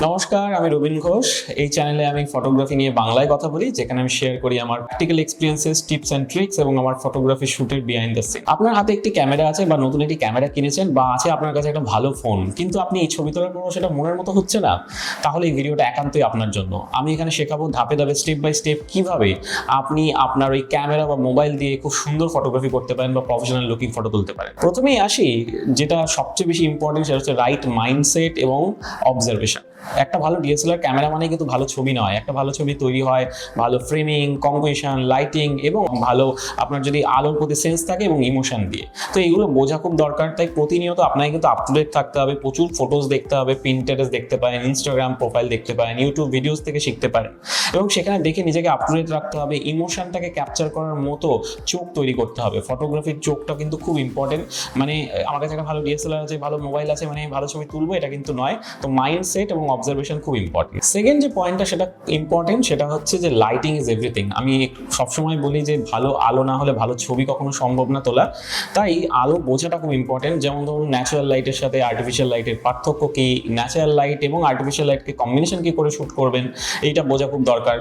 নমস্কার, আমি রবীন ঘোষ। এই চ্যানেলে আমি ফটোগ্রাফি নিয়ে বাংলায় কথা বলি, যেখানে আমি শেয়ার করি আমার practical experiences, tips and tricks এবং আমার ফটোগ্রাফি শুটের বিহাইন্ড দ্য সিন। আপনার হাতে একটি ক্যামেরা আছে বা নতুন একটি ক্যামেরা কিনেছেন বা আছে আপনার কাছে একটা ভালো ফোন, কিন্তু আপনি এই ছবি তোলার পরও সেটা মনের মতো হচ্ছে না, তাহলে এই ভিডিওটা একান্তই আপনার জন্য। আমি এখানে শেখাবো ধাপে ধাপে, স্টেপ বাই স্টেপ, কিভাবে আপনি আপনার ওই ক্যামেরা বা মোবাইল দিয়ে খুব সুন্দর ফটোগ্রাফি করতে পারেন বা প্রফেশনাল লুকিং ফটো তুলতে পারেন। প্রথমেই আসি, যেটা সবচেয়ে বেশি ইম্পর্টেন্ট সেটা হচ্ছে রাইট মাইন্ডসেট এবং অবজারভেশন। একটা ভালো ডিএসএলআর ক্যামেরা মানে কিন্তু ভালো ছবি নয়। একটা ভালো ছবি তৈরি হয় ভালো ফ্রেমিং, কম্পোজিশন, লাইটিং এবং ভালো আপনার যদি আলোর প্রতি সেন্স থাকে এবং ইমোশন দিয়ে। তো এগুলো বোঝা খুব দরকার। তাই প্রতিনিয়ত আপনাকে কিন্তু আপ টু ডেট থাকতে হবে, প্রচুর ফটোজ দেখতে হবে, পিন্টারেস্ট দেখতে পারেন, ইনস্টাগ্রাম প্রোফাইল দেখতে পারেন, ইউটিউব ভিডিওস থেকে শিখতে পারেন এবং সেখানে দেখে নিজেকে আপ টু ডেট রাখতে হবে। ইমোশনটাকে ক্যাপচার করার মতো চোখ তৈরি করতে হবে। ফটোগ্রাফির চোখটা কিন্তু খুব ইম্পর্টেন্ট। মানে আমার কাছে একটা ভালো ডিএসএলআর আছে, ভালো মোবাইল আছে, মানে ভালো ছবি তুলবো, এটা কিন্তু নয়। তো মাইন্ডসেট এবং অবজারভেশন খুব ইম্পর্টেন্ট। সেকেন্ড যে পয়েন্টটা সেটা ইম্পর্টেন্ট, সেটা হচ্ছে যে লাইটিং ইজ এভরিথিং। আমি সবসময় বলি যে ভালো আলো না হলে ভালো ছবি কখনো সম্ভব না তোলা। তাই আলো বোঝাটা খুব ইম্পর্টেন্ট। যেমন ধরুন, ন্যাচারাল লাইটের সাথে আর্টিফিশিয়াল লাইটের পার্থক্য কি, ন্যাচারাল লাইট এবং আর্টিফিশিয়াল লাইটকে কম্বিনেশন কি করে শ্যুট করবেন, এইটা বোঝা খুব দরকার।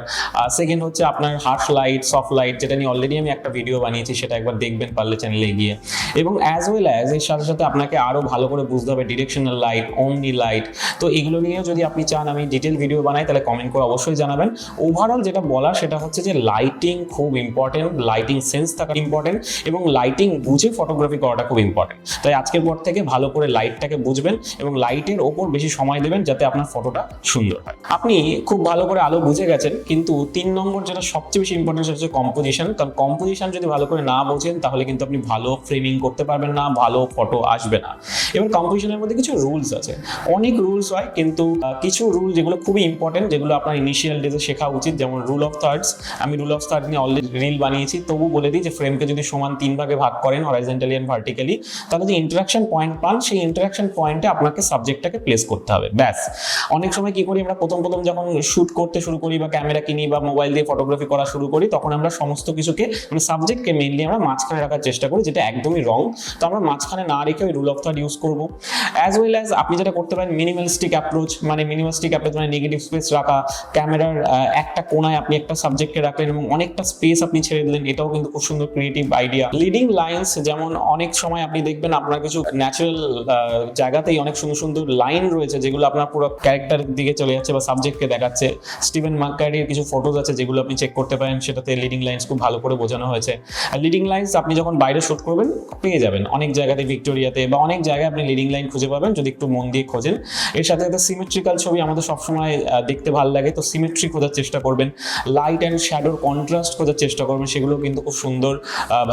সেকেন্ড হচ্ছে আপনার হার্শ লাইট, সফট লাইট, যেটা নিয়ে অলরেডি আমি একটা ভিডিও বানিয়েছি, সেটা একবার দেখবেন পারলে চ্যানেলে গিয়ে। এবং অ্যাজ ওয়েল অ্যাজ এর সাথে সাথে আপনাকে আরও ভালো করে বুঝতে হবে ডিরেকশনাল লাইট, ওমনি লাইট। তো এগুলো নিয়েও যদি আপনি চান আমি ডিটেল ভিডিও বানাই, তাহলে কমেন্ট করে অবশ্যই জানাবেন। ওভারঅল যেটা বলার সেটা হচ্ছে যে লাইটিং খুব ইম্পর্টেন্ট, লাইটিং সেন্স থাকা ইম্পর্টেন্ট এবং লাইটিং বুঝে ফটোগ্রাফি করাটা খুব ইম্পর্টেন্ট। তাই আজকের পর থেকে ভালো করে লাইটটাকে বুঝবেন এবং লাইটের ওপর বেশি সময় দেবেন, যাতে আপনার ফটোটা সুন্দর হয়। আপনি খুব ভালো করে আলো বুঝে গেছেন, কিন্তু 3 নম্বর যেটা সবচেয়ে বেশি ইম্পর্টেন্ট সেটা হচ্ছে কম্পোজিশন। কারণ কম্পোজিশন যদি ভালো করে না বোঝেন, তাহলে কিন্তু আপনি ভালো ফ্রেমিং করতে পারবেন না, ভালো ফটো আসবে না। এবার কম্পোজিশনের মধ্যে কিছু রুলস আছে, অনেক রুলস হয়, কিন্তু কিছু রুল যেগুলো খুবই ইম্পর্টেন্ট, যেগুলো আপনার ইনিশিয়াল ডেজে শেখা উচিত। যেমন রুল অফ থার্ডস। আমি রুল অফ থার্ড নিয়ে অলরেডি রিল বানিয়েছি, তবু বলে দিই যে ফ্রেমকে যদি সমান 3 ভাগে ভাগ করেন, হরাইজন্টালি এন্ড ভার্টিক্যালি, তাহলে যে ইন্টারাকশন পয়েন্ট পান, সেই ইন্টারাকশন পয়েন্টে আপনাকে সাবজেক্টটাকে প্লেস করতে হবে, ব্যাস। অনেক সময় কি করি আমরা, প্রথম যখন শুট করতে শুরু করি বা ক্যামেরা কিনি বা মোবাইল দিয়ে ফটোগ্রাফি করা শুরু করি, তখন আমরা সমস্ত কিছুকে মানে সাবজেক্টকে মেইনলি আমরা মাঝখানে রাখার চেষ্টা করি, যেটা একদমই রং। তো আমরা মাঝখানে না রেখে ওই রুল অফ থার্ড ইউজ করবো। অ্যাজ ওয়েল অ্যাজ আপনি যেটা করতে পারেন মিনিমালিস্টিক অ্যাপ্রোচ, মানে মিনিমালিস্টিক অ্যাপ্রোচ মানে নেগেটিভ স্পেস রাখা, ক্যামেরার একটা কোণায় আপনি একটা সাবজেক্টকে রাখলেন এবং অনেকটা স্পেস আপনি ছেড়ে দিলেন, এটাও কিন্তু খুব সুন্দর ক্রিয়েটিভ আইডিয়া। লিডিং লাইন্স, যেমন অনেক সময় আপনি দেখবেন আপনার কিছু ন্যাচারাল জায়গাতেই অনেক সুন্দর সুন্দর লাইন রয়েছে, যেগুলো আপনার পুরো ক্যারেক্টারের দিকে চলে যাচ্ছে বা সাবজেক্টকে দেখাচ্ছে। স্টিভেন ম্যাককার্ডির কিছু ফটোজ আছে যেগুলো আপনি চেক করতে পারেন, সেটাতে লিডিং লাইন্স খুব ভালো করে বোঝানো হয়েছে। আর লিডিং লাইন্স আপনি যখন বাইরে শুট করবেন পেয়ে যাবেন অনেক জায়গাতে, ভিক্টোরিয়াতে বা অনেক জায়গায় আপনি লিডিং লাইন খুঁজে পাবেন যদি একটু মন দিয়ে খোঁজেন। এর সাথে সাথে সিমেট্রিক্যাল ছবি আমাদের সবসময় দেখতে ভালো লাগে, তো সিমেট্রি খোঁজার চেষ্টা করবেন, লাইট অ্যান্ড শ্যাডোর কন্ট্রাস্ট খোঁজার চেষ্টা করবেন, সেগুলো কিন্তু খুব সুন্দর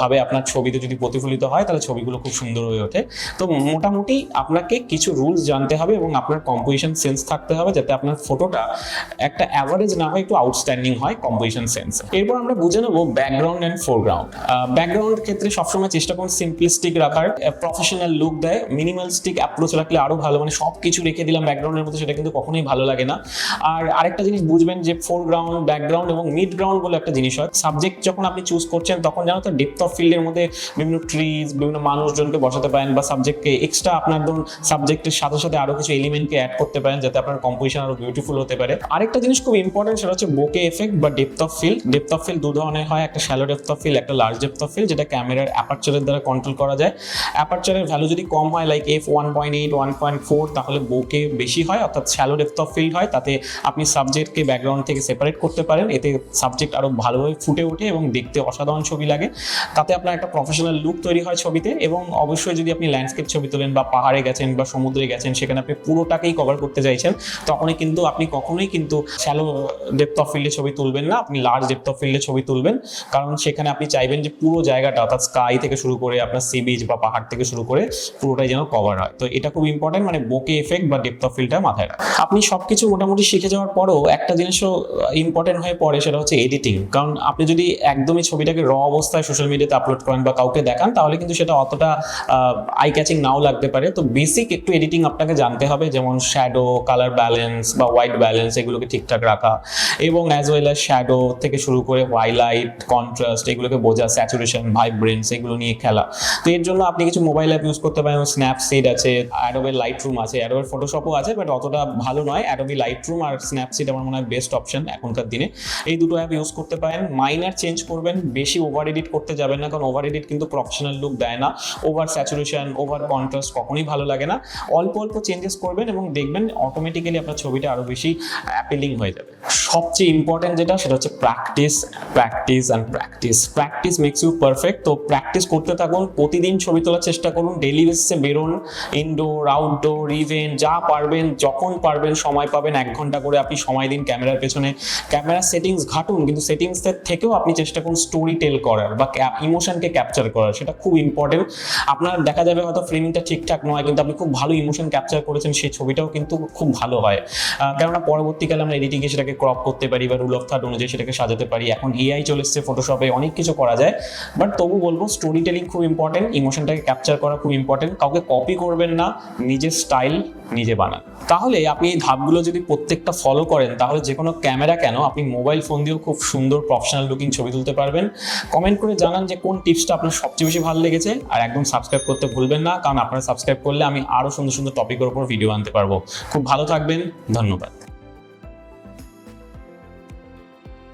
ভাবে আপনার ছবিতে যদি প্রতিফলিত হয়, তাহলে ছবিগুলো খুব সুন্দর হয়ে ওঠে। তো মোটামুটি আপনাকে কিছু রুলস জানতে হবে এবং আপনার কম্পোজিশন সেন্স থাকতে হবে, যাতে আপনার ফটোটা একটা অ্যাভারেজ না হয়, একটু আউটস্ট্যান্ডিং হয় কম্পোজিশন সেন্স। এরপর আমরা বুঝে নেবো ব্যাকগ্রাউন্ড অ্যান্ড ফোরগ্রাউন্ড। ব্যাকগ্রাউন্ড ক্ষেত্রে সবসময় চেষ্টা করুন সিম্পলিস্টিক রাখার, প্রফেশনাল লুক দেয়। মিনিমালিস্টিক অ্যাপ্রোচ রাখলে আরো ভালো, মানে সব কিছু রেখে দিলাম ব্যাকগ্রাউন্ডের মধ্যে, সেটা কিন্তু কখনোই ভালো লাগে না। আর আরেকটা জিনিস বুঝবেন যে ফোরগ্রাউন্ড, ব্যাকগ্রাউন্ড এবং মিড গ্রাউন্ড বলে একটা জিনিস হয়। সাবজেক্ট যখন আপনি চুজ করছেন, তখন জানো তো ডেপথ অফ ফিল্ডের মধ্যে বিভিন্ন ট্রিজ, বিভিন্ন মানুষজনকে বসাতে পারেন বা সাবজেক্টকে এক্সট্রা আপনার ধরুন সাবজেক্টের সাথে সাথে আরো কিছু এলিমেন্টকে অ্যাড করতে পারেন, যাতে আপনার কম্পোজিশন আরো বিউটিফুল হতে পারে। আরেকটা জিনিস খুব ইম্পর্টেন্ট, সেটা হচ্ছে বোকে এফেক্ট বা depth of field. Depth of field 2 ধরনের হয়, একটা শ্যালো ডেপথ অফ ফিল্ড, একটা লার্জ ডেপথ অফ ফিল্ড, যেটা ক্যামেরার অ্যাপারচারের দ্বারা কন্ট্রোল করা যায়। অ্যাপারচারের ভ্যালু যদি কম হয়, লাইক f1.8, 1.4, তাহলে বোকে বেশি হয়, অর্থাৎ শ্যালো ডেপথ অফ ফিল্ড হয়। তাতে আপনি সাবজেক্টকে ব্যাকগ্রাউন্ড থেকে সেপারেট করতে পারেন, এতে সাবজেক্ট আরো ভালোভাবে ফুটে ওঠে এবং দেখতে অসাধারণ ছবি লাগে। তাতে আপনার একটা প্রফেশনাল লুক তৈরি হয় ছবিতে। এবং অবশ্যই যদি আপনি ল্যান্ডস্কেপ ছবি তোলেন বা পাহাড়ে গেছেন বা সমুদ্রে গেছেন, সেখানে আপনি পুরোটাকেই কভার করতে চাইছেন, তখনই কিন্তু আপনি কখনোই কিন্তু শ্যালো ডেপথ অফ ফিল্ডে ছবি তুলবেন না, আপনি লার্জ ডেপথ অফ ফিল্ডে ছবি তুলবেন। কারণ সেখানে আপনি চাইবেন যে পুরো জায়গাটা, অর্থাৎ স্কাই থেকে শুরু করে আপনার সি বিচ বা পাহাড় থেকে শুরু করে পুরোটাই যেন কভার হয়। তো এটা খুব ইম্পর্টেন্ট, মানে বোকে এফেক্ট বা ডেপথ অফ ফিল্ডটা মাথায় রাখা। আপনি সবকিছু মোটামুটি শিখে যাওয়ার পরও একটা জিনিসও ইম্পর্টেন্ট হয়ে পড়ে, সেটা হচ্ছে এডিটিং। কারণ আপনি যদি একদমই ছবিটাকে র অবস্থায় সোশ্যাল মিডিয়াতে আপলোড করেন বা কাউকে দেখান, তাহলে কিন্তু সেটা অতটা আই ক্যাচিং নাও লাগতে পারে। তো বেসিক একটু এডিটিং আপনাকে জানতে হবে, যেমন শ্যাডো, কালার ব্যালেন্স বা হোয়াইট ব্যালেন্স, এগুলোকে ঠিকঠাক রাখা এবং অ্যাজ ওয়েল অ্যাজ শ্যাডো থেকে শুরু করে হাইলাইট, কন্ট্রাস্ট, এগুলোকে বোঝা, স্যাচুরেশন, ভাইব্রেন্স, এগুলো নিয়ে খেলা। তো এর জন্য আপনি কিছু মোবাইল অ্যাপ ইউজ করতে পারেন, স্ন্যাপসিড আছে, অ্যাডোবের লাইটরুম আছে, অ্যাডোবের ফটোশপও আছে, বাট অতটা ভালো নয়। অ্যাডোবি লাইটরুম আর স্ন্যাপসিড আমার মনে হয় বেস্ট অপশন এখনকার দিনে। এই দুটো অ্যাপ ইউজ করতে পারেন। মাইনার চেঞ্জ করবেন, বেশি ওভার এডিট করতে যাবেন না, কারণ ওভার এডিট কিন্তু প্রফেশনাল লুক দেয় না। ওভার স্যাচুরেশন, ওভার কন্ট্রাস্ট কখনোই ভালো লাগে না। অল্প অল্প চেঞ্জেস করবেন এবং দেখবেন অটোমেটিক্যালি আপনার ছবিটা আরো বেশি অ্যাপিলিং হয়ে যাবে। সবচেয়ে ইম্পর্টেন্ট যেটা সেটা হচ্ছে practice, practice and practice. Practice makes you perfect. তো প্র্যাকটিস করতে থাকুন, প্রতিদিন ছবি তোলার চেষ্টা করুন, ডেইলি বেসিসে বেরোন, ইনডোর আউটডোর ইভেন্ট যা পারবেন, যখন পারবেন সময় পাবেন 1 ঘন্টা করে আপনি সময় দিন ক্যামেরার পেছনে। ক্যামেরার সেটিংস ঘাটুন, কিন্তু সেটিংসের থেকেও আপনি চেষ্টা করুন স্টোরি টেল করার বা ইমোশনকে ক্যাপচার করার, সেটা খুব ইম্পর্টেন্ট। আপনার দেখা যাবে হয়তো ফ্রেমিংটা ঠিকঠাক নয়, কিন্তু আপনি খুব ভালো ইমোশন ক্যাপচার করেছেন, সেই ছবিটাও কিন্তু খুব ভালো হয়। কেননা পরবর্তীকালে আমরা এডিটিংয়ে সেটাকে ক্রপ করতে পারি বা রুল অফ থার্ড অনুযায়ী সেটাকে সাজাতে পারি। এখন এআই চলে এসছে, ফটোশপে অনেক কিছু করা যায়, বাট তবু বলবো স্টোরি টেলিং খুব ইম্পর্টেন্ট, ইমোশনটাকে ক্যাপচার করা খুব ইম্পর্টেন্ট। কাউকে কপি করবেন না, নিজের স্টাইল নিজে বানান। তাহলে আপনি এই ধাপগুলো যদি প্রত্যেকটা ফলো করেন, তাহলে যে কোনো ক্যামেরা কেন, আপনি মোবাইল ফোন দিয়েও খুব সুন্দর প্রফেশনাল লুকিং ছবি তুলতে পারবেন। কমেন্ট করে জানান যে কোন টিপসটা আপনার সবচেয়ে বেশি ভালো লেগেছে, আর একদম সাবস্ক্রাইব করতে ভুলবেন না, কারণ আপনারা সাবস্ক্রাইব করলে আমি আরো সুন্দর সুন্দর টপিকের উপর ভিডিও আনতে পারবো। খুব ভালো থাকবেন, ধন্যবাদ।